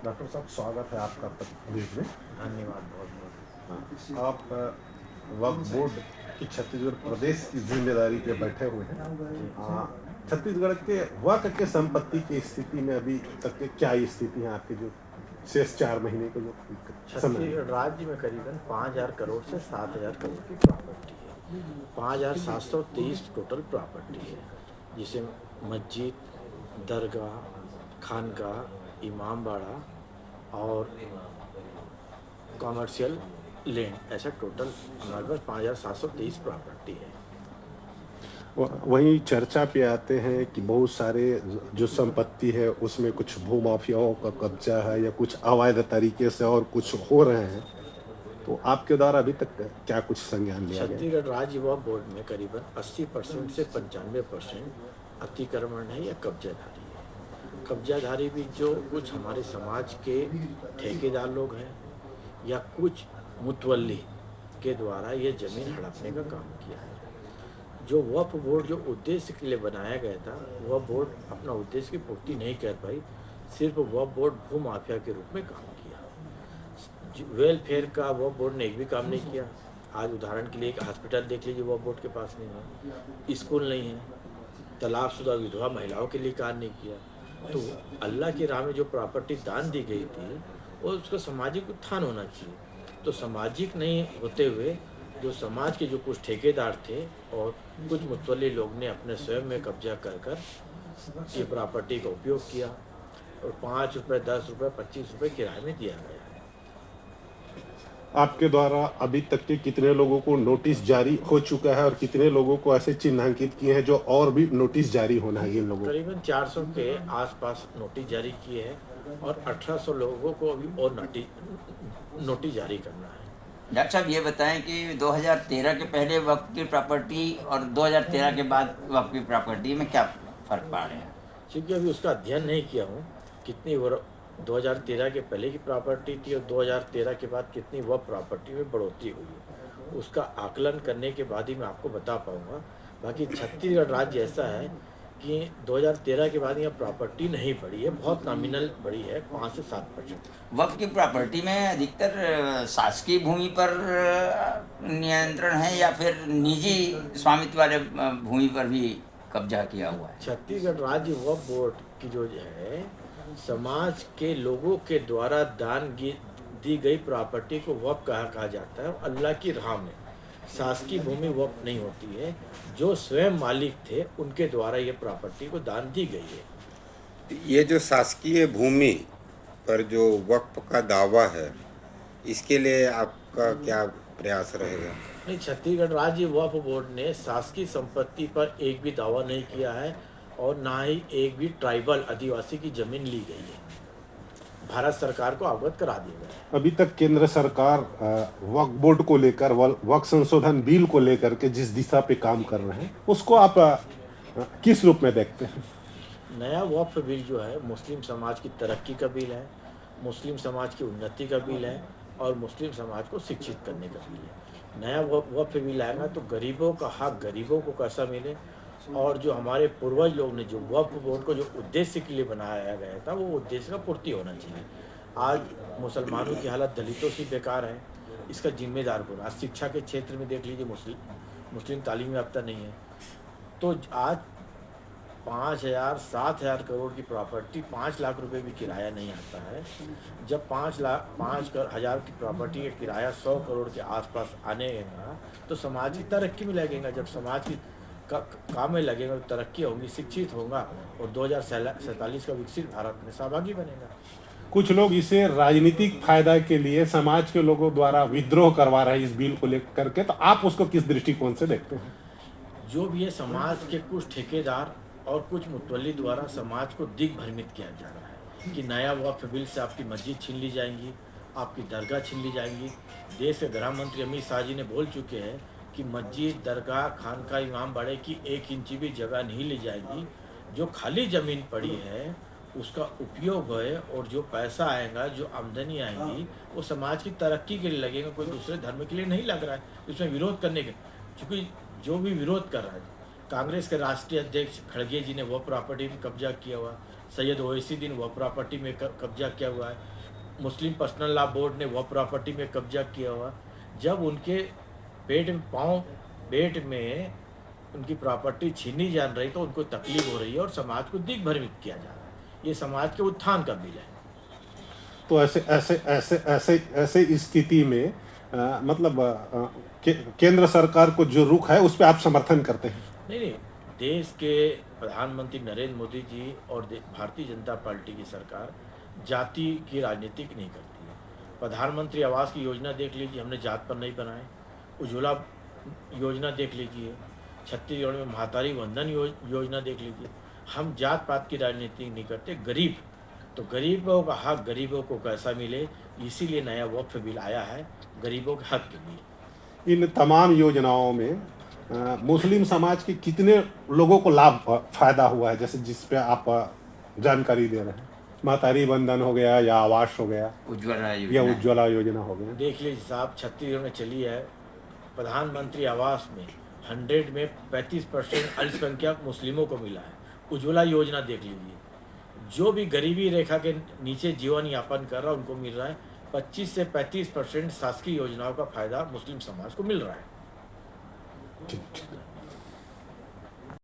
Doctor साहब, स्वागत है आपका प्रदेश में। धन्यवाद बहुत बहुत। हाँ, आप वक्फ बोर्ड की छत्तीसगढ़ प्रदेश की जिम्मेदारी पे बैठे हुए हैं। जी, छत्तीसगढ़ के वक्फ के संपत्ति की स्थिति में अभी तक के क्या स्थिति है आपके जो शेष 4 महीने के जो समय है? छत्तीसगढ़ राज्य में करीबन 5,000 करोड़ से 7,000 करोड़ की प्रॉपर्टी है। 5,723 टोटल प्रॉपर्टी है, जिसे मस्जिद, दरगाह, खानकाह, इमामबाड़ा और कॉमर्शियल लैंड, ऐसा टोटल हमारे पास 5,723 प्रॉपर्टी है। वहीं चर्चा पे आते हैं कि बहुत सारे जो संपत्ति है उसमें कुछ भूमाफियाओं का कब्जा है या कुछ अवैध तरीके से और कुछ हो रहे हैं, तो आपके द्वारा अभी तक क्या कुछ संज्ञान लिया गया? छत्तीसगढ़ राज्य वक्फ बोर्ड में करीबन 80% से 95% अतिक्रमण है या कब्जाधारी है। कब्जाधारी भी जो कुछ हमारे समाज के ठेकेदार लोग हैं या कुछ मुतवल्ली के द्वारा ये ज़मीन हड़पने का काम किया है। जो वक्फ बोर्ड जो उद्देश्य के लिए बनाया गया था, वह बोर्ड अपना उद्देश्य की पूर्ति नहीं कर पाई। सिर्फ वक्फ बोर्ड भूमाफिया के रूप में काम किया। वेलफेयर का वक्फ बोर्ड ने एक भी काम नहीं किया। आज उदाहरण के लिए एक हॉस्पिटल देख लीजिए, वक्फ बोर्ड के पास नहीं है। स्कूल नहीं है। तलाकशुदा विधवा महिलाओं के लिए काम नहीं किया। तो अल्लाह की राह में जो प्रॉपर्टी दान दी गई थी, वो उसका सामाजिक उत्थान होना चाहिए। तो सामाजिक नहीं होते हुए जो समाज के जो कुछ ठेकेदार थे और कुछ मुतवल्ली लोग ने अपने स्वयं में कब्जा कर कर ये प्रॉपर्टी का उपयोग किया और 5 रुपये, 10 रुपये, 25 रुपये किराए में दिया गया है। आपके द्वारा अभी तक के कितने लोगों को नोटिस जारी हो चुका है और कितने लोगों को ऐसे चिन्हांकित किए हैं जो और भी नोटिस जारी होना है इन लोगों को? करीबन 400 के आसपास नोटिस जारी किए हैं और 1800 लोगों को अभी और नोटिस जारी करना है। डॉक्टर साहब ये बताएं कि 2013 के पहले वक्फ की प्रॉपर्टी और 2013 के बाद वक्फ की प्रॉपर्टी में क्या फ़र्क पा रहे हैं? क्योंकि अभी उसका अध्ययन नहीं किया हूँ कितनी 2013 के पहले की प्रॉपर्टी थी और 2013 के बाद कितनी वह प्रॉपर्टी में बढ़ोतरी हुई है, उसका आकलन करने के बाद ही मैं आपको बता पाऊँगा। बाकी छत्तीसगढ़ राज्य ऐसा है कि 2013 के बाद यह प्रॉपर्टी नहीं बढ़ी है, बहुत नॉमिनल बढ़ी है, 5 से 7%। वक्फ की प्रॉपर्टी में अधिकतर शासकीय भूमि पर नियंत्रण है या फिर निजी स्वामित्व वाले भूमि पर भी कब्जा किया हुआ है? छत्तीसगढ़ राज्य वक्फ बोर्ड की जो है समाज के लोगों के द्वारा दान दी गई प्रॉपर्टी को वक्फ कहा जाता है। अल्लाह की राह में शासकीय भूमि वक्फ नहीं होती है। जो स्वयं मालिक थे उनके द्वारा ये प्रॉपर्टी को दान दी गई है। ये जो शासकीय भूमि पर जो वक्फ का दावा है, इसके लिए आपका क्या प्रयास रहेगा? नहीं, छत्तीसगढ़ राज्य वक्फ बोर्ड ने शासकीय संपत्ति पर एक भी दावा नहीं किया है और ना ही एक भी ट्राइबल आदिवासी की जमीन ली गई है। भारत सरकार को अवगत करा दिया गया है। अभी तक केंद्र सरकार वक्फ बोर्ड को लेकर वक्फ संशोधन बिल को लेकर के जिस दिशा पे काम कर रहे हैं, उसको आप किस रूप में देखते हैं? नया वक्फ बिल जो है मुस्लिम समाज की तरक्की का बिल है, मुस्लिम समाज की उन्नति का बिल है और मुस्लिम समाज को शिक्षित करने का बिल है। नया वक्फ बिल आएगा तो गरीबों का हक गरीबों को कैसा मिले और जो हमारे पूर्वज लोग ने जो वक्फ बोर्ड को जो उद्देश्य के लिए बनाया गया था, वो उद्देश्य का पूर्ति होना चाहिए। आज मुसलमानों की हालत दलितों से बेकार है, इसका जिम्मेदार कौन? आज शिक्षा के क्षेत्र में देख लीजिए, मुस्लिम तालीम याफ्ता नहीं है। तो आज 5,000 7,000 करोड़ की प्रॉपर्टी 5 लाख रुपए भी किराया नहीं आता है। जब 5,000 की प्रॉपर्टी का किराया 100 करोड़ के आसपास आने लगेगा तो समाज की तरक्की में लगेगा। जब समाज की काम में लगेगा तो तरक्की होगी, शिक्षित होगा और 2047 का विकसित भारत में सहभागी बनेगा। कुछ लोग इसे राजनीतिक फायदा के लिए समाज के लोगों द्वारा विद्रोह करवा रहे हैं इस बिल को लेकर के, तो आप उसको किस दृष्टिकोण से देखते हैं? जो भी है समाज के कुछ ठेकेदार और कुछ मुतवल्ली द्वारा समाज को दिग्भ्रमित किया जा रहा है कि नया वक्फ बिल से आपकी मस्जिद छीन ली जाएंगी, आपकी दरगाह छीन ली जाएंगी। देश के गृह मंत्री अमित शाह जी ने बोल चुके हैं कि मस्जिद, दरगाह, खानका, इमामबाड़े की 1 इंची भी जगह नहीं ली जाएगी। जो खाली ज़मीन पड़ी है उसका उपयोग है और जो पैसा आएगा, जो आमदनी आएगी, वो समाज की तरक्की के लिए लगेगा, कोई दूसरे धर्म के लिए नहीं लग रहा है। इसमें विरोध करने के, क्योंकि जो भी विरोध कर रहा है, कांग्रेस के राष्ट्रीय अध्यक्ष खड़गे जी ने वह प्रॉपर्टी में कब्जा किया हुआ, सैयद ओवैसी ने वह प्रॉपर्टी में कब्जा किया हुआ है। मुस्लिम पर्सनल लॉ बोर्ड ने वह प्रॉपर्टी में कब्जा किया हुआ। जब उनके पेट में उनकी प्रॉपर्टी छीनी जा रही तो उनको तकलीफ हो रही है और समाज को दिग्भ्रमित किया जा रहा है। ये समाज के उत्थान का बिल है। तो ऐसे स्थिति में मतलब केंद्र सरकार को जो रुख है उस पर आप समर्थन करते हैं? नहीं, देश के प्रधानमंत्री नरेंद्र मोदी जी और भारतीय जनता पार्टी की सरकार जाति की राजनीति नहीं करती है। प्रधानमंत्री आवास की योजना देख लीजिए, हमने जात पर नहीं बनाए। उज्ज्वला योजना देख लीजिए, छत्तीसगढ़ में महातारी वंदन योजना देख लीजिए। हम जात पात की राजनीति नहीं करते। गरीब तो गरीबों का हक गरीबों को कैसा मिले, इसीलिए नया वक्फ बिल आया है गरीबों के हक के लिए। इन तमाम योजनाओं में मुस्लिम समाज के कितने लोगों को लाभ फायदा हुआ है, जैसे जिस पे आप जानकारी दे रहे हैं? महतारी बंधन हो गया या आवास हो गया या उज्ज्वला योजना हो गया। देख लीजिए साहब, छत्तीसगढ़ में चली है प्रधानमंत्री आवास में 100 में 35% अल्पसंख्यक मुस्लिमों को मिला है। उज्ज्वला योजना देख लीजिए, जो भी गरीबी रेखा के नीचे जीवन यापन कर रहा है उनको मिल रहा है। 25 से 35% शासकीय योजनाओं का फायदा मुस्लिम समाज को मिल रहा है। ठीक।